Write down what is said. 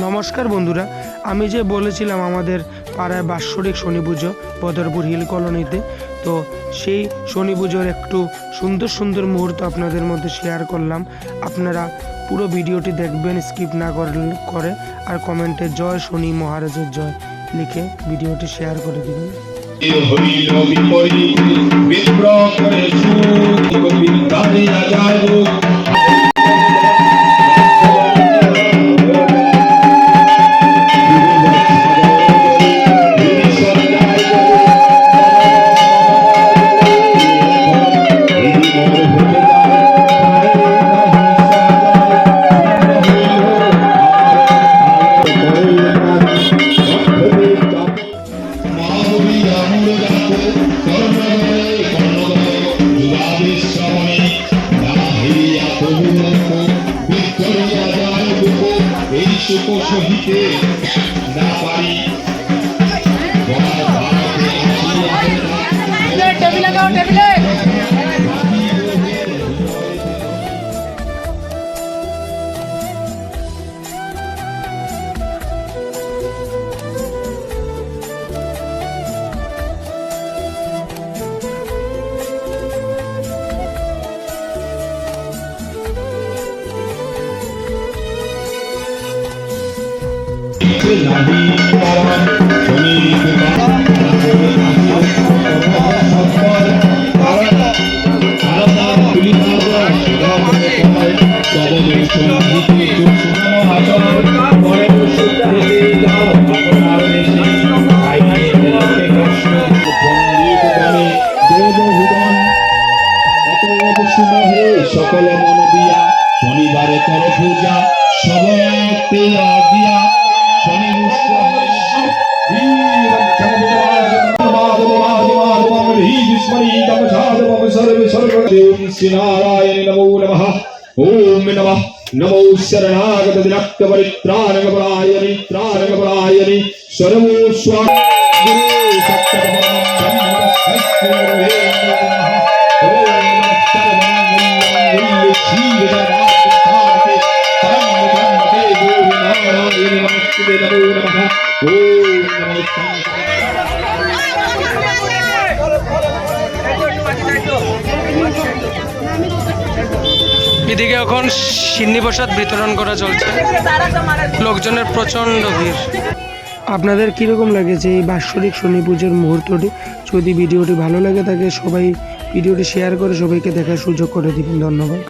নমস্কার বন্ধুরা, আমি যে বলেছিলাম আমাদের পাড়ায় বাৎসরিক শনি পুজো বদরপুর হিল কলোনিতে, তো সেই শনি পুজোর একটু সুন্দর সুন্দর মুহূর্ত আপনাদের মধ্যে শেয়ার করলাম। আপনারা পুরো ভিডিওটি দেখবেন স্কিপ না করে, আর কমেন্টে জয় শনি মহারাজের জয় লিখে ভিডিওটি শেয়ার করে দেবেন। সহিতে না পারি টেবিলে যাও টেবিলে সকল মন দিয়া শনিবারে কর পূজা সবতে দিয়া শনি नारायण नमो नमः ओम नमः नमो शरणागत विरक्त परित्राणकपरायणि त्राणकपरायणि सर्वो स्वाहा गुरु এদিকে এখন সিন্নি প্রসাদ বিতরণ করা চলছে, লোকজনের প্রচণ্ড ভিড়। আপনাদের কীরকম লাগেছে এই বাৎসরিক শনি পুজোর মুহূর্তটি? যদি ভিডিওটি ভালো লাগে থাকে সবাই ভিডিওটি শেয়ার করে সবাইকে দেখার সুযোগ করে দিবেন। ধন্যবাদ।